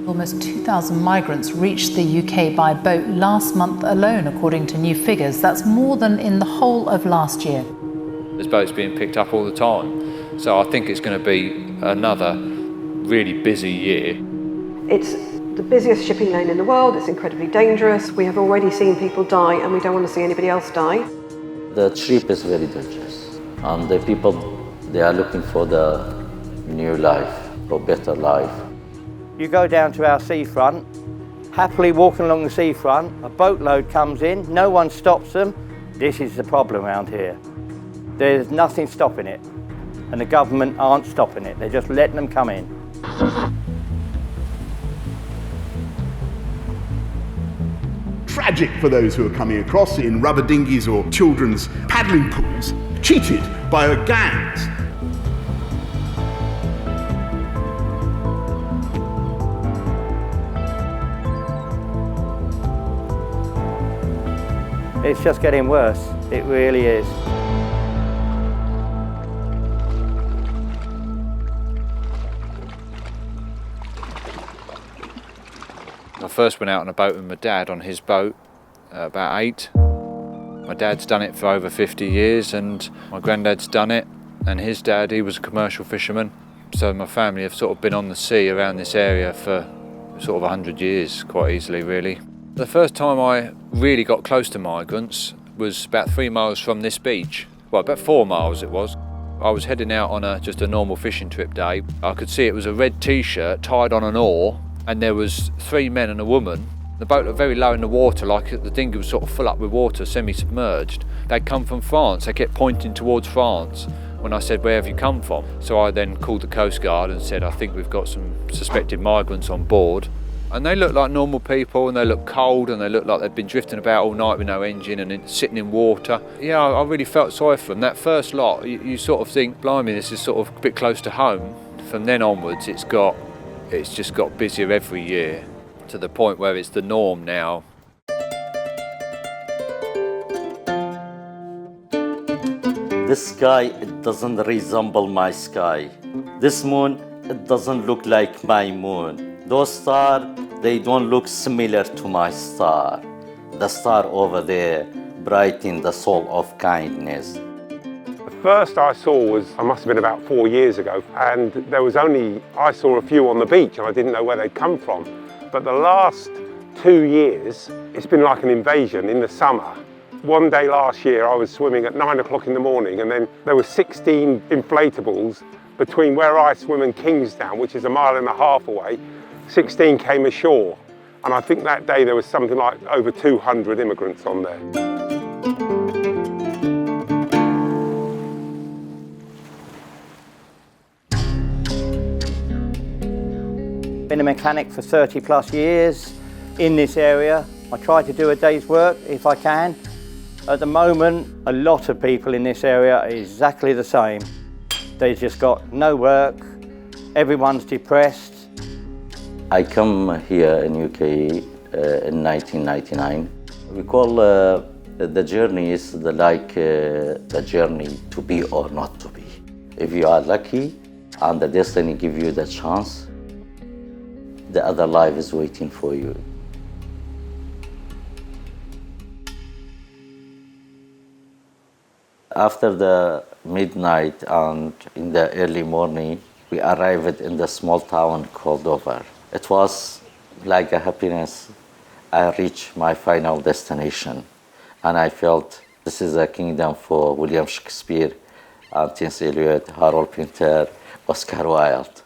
Almost 2,000 migrants reached the UK by boat last month alone, according to new figures. That's more than in the whole of last year. There's boats being picked up all the time. So I think it's going to be another really busy year. It's the busiest shipping lane in the world. It's incredibly dangerous. We have already seen people die and we don't want to see anybody else die. The trip is very dangerous. And the people, they are looking for the new life, for better life. You go down to our seafront, happily walking along the seafront, a boatload comes in, no one stops them. This is the problem around here. There's nothing stopping it, and the government aren't stopping it. They're just letting them come in. Tragic for those who are coming across in rubber dinghies or children's paddling pools, cheated by gangs. It's just getting worse. It really is. I first went out on a boat with my dad on his boat, about 8. My dad's done it for over 50 years and my granddad's done it, and his dad, he was a commercial fisherman. So my family have sort of been on the sea around this area for sort of 100 years, quite easily really. The first time I really got close to migrants was about 3 miles from this beach. Well, about 4 miles it was. I was heading out on just a normal fishing trip day. I could see it was a red t-shirt tied on an oar, and there was 3 men and a woman. The boat looked very low in the water, like the dinghy was sort of full up with water, semi-submerged. They'd come from France. They kept pointing towards France when I said, "Where have you come from?" So I then called the Coast Guard and said, "I think we've got some suspected migrants on board." And they looked like normal people, and they looked cold, and they looked like they'd been drifting about all night with no engine and sitting in water. Yeah, I really felt sorry for them. That first lot, you sort of think, blimey, this is sort of a bit close to home. From then onwards, it's just got busier every year, to the point where it's the norm now. This sky, it doesn't resemble my sky. This moon, it doesn't look like my moon. Those stars, they don't look similar to my star. The star over there, bright in the soul of kindness. The first I saw I must have been about 4 years ago, and I saw a few on the beach and I didn't know where they'd come from. But the last 2 years, it's been like an invasion in the summer. One day last year, I was swimming at 9 o'clock in the morning, and then there were 16 inflatables between where I swim and Kingsdown, which is 1.5 miles away. 16 came ashore, and I think that day there was something like over 200 immigrants on there. Been a mechanic for 30 plus years in this area. I try to do a day's work if I can. At the moment, a lot of people in this area are exactly the same. They've just got no work, everyone's depressed. I come here in UK in 1999. We call the journey is the journey to be or not to be. If you are lucky and the destiny give you the chance, the other life is waiting for you. After the midnight and in the early morning, we arrived in the small town called Gough. It was like a happiness. I reached my final destination, and I felt this is a kingdom for William Shakespeare, T.S. Eliot, Harold Pinter, Oscar Wilde.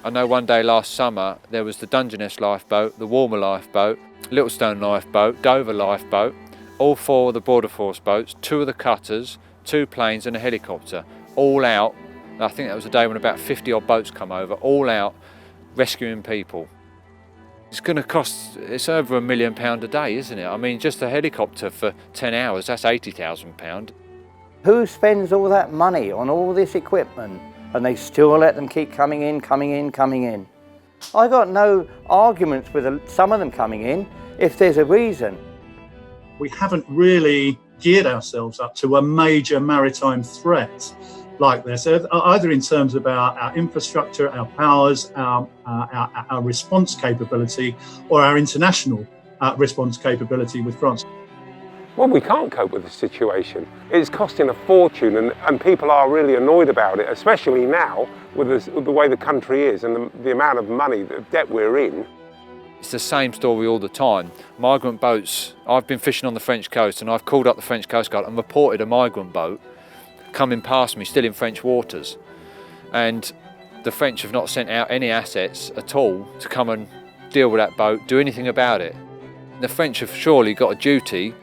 I know one day last summer there was the Dungeness lifeboat, the Walmer lifeboat, Littlestone lifeboat, Dover lifeboat, all 4 of the Border Force boats, 2 of the cutters, 2 planes and a helicopter, all out. And I think that was a day when about 50 odd boats come over, all out rescuing people. It's going to cost, it's over £1 million a day, isn't it? I mean, just a helicopter for 10 hours, that's £80,000. Who spends all that money on all this equipment and they still let them keep coming in, coming in, coming in? I got no arguments with some of them coming in if there's a reason. We haven't really geared ourselves up to a major maritime threat like this, either in terms of our infrastructure, our powers, our response capability, or our international response capability with France. Well, we can't cope with the situation. It's costing a fortune, and people are really annoyed about it, especially now with the way the country is and the amount of money, the debt we're in. It's the same story all the time. Migrant boats, I've been fishing on the French coast and I've called up the French Coast Guard and reported a migrant boat coming past me, still in French waters. And the French have not sent out any assets at all to come and deal with that boat, do anything about it. The French have surely got a duty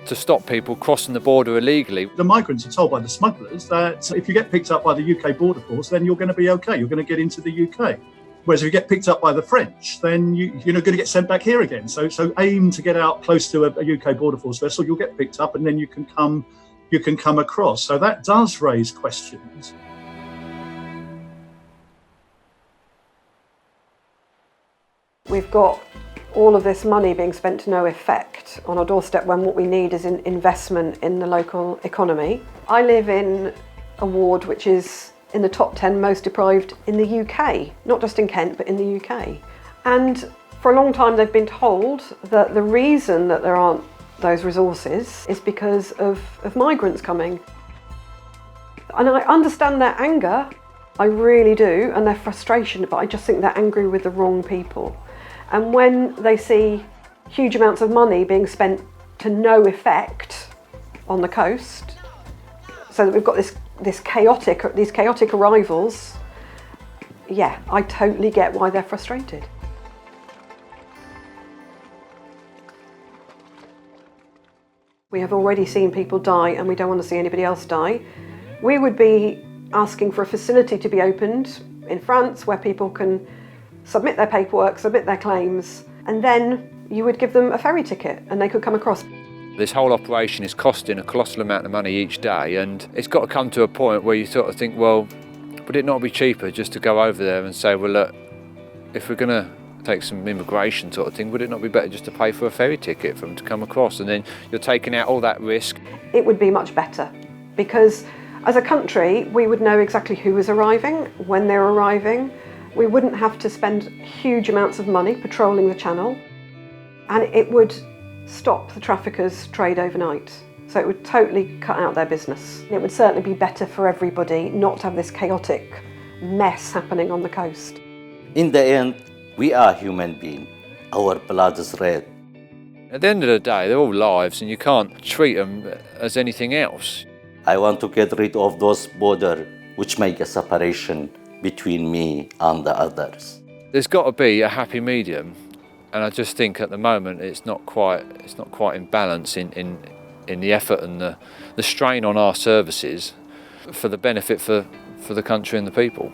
to stop people crossing the border illegally. The migrants are told by the smugglers that if you get picked up by the UK Border Force, then you're going to be okay, you're going to get into the UK. Whereas if you get picked up by the French, then you're going to get sent back here again. So aim to get out close to a UK Border Force vessel, you'll get picked up and then you can come across. So that does raise questions. We've got all of this money being spent to no effect on our doorstep when what we need is investment in the local economy. I live in a ward which is in the top 10 most deprived in the UK, not just in Kent, but in the UK. And for a long time they've been told that the reason that there aren't those resources is because of migrants coming. And I understand their anger, I really do, and their frustration, but I just think they're angry with the wrong people. And when they see huge amounts of money being spent to no effect on the coast, so that we've got these chaotic arrivals, yeah, I totally get why they're frustrated. We have already seen people die and we don't want to see anybody else die. We would be asking for a facility to be opened in France where people can submit their paperwork, submit their claims, and then you would give them a ferry ticket and they could come across. This whole operation is costing a colossal amount of money each day, and it's got to come to a point where you sort of think, well, would it not be cheaper just to go over there and say, well, look, if we're going to take some immigration sort of thing, would it not be better just to pay for a ferry ticket for them to come across, and then you're taking out all that risk? It would be much better, because as a country we would know exactly who was arriving, when they're arriving. We wouldn't have to spend huge amounts of money patrolling the channel, and it would stop the traffickers' trade overnight. So it would totally cut out their business. It would certainly be better for everybody not to have this chaotic mess happening on the coast. In the end, we are human beings. Our blood is red. At the end of the day, they're all lives and you can't treat them as anything else. I want to get rid of those borders which make a separation between me and the others. There's got to be a happy medium, and I just think at the moment it's not quite in balance in the effort and the strain on our services for the benefit for the country and the people.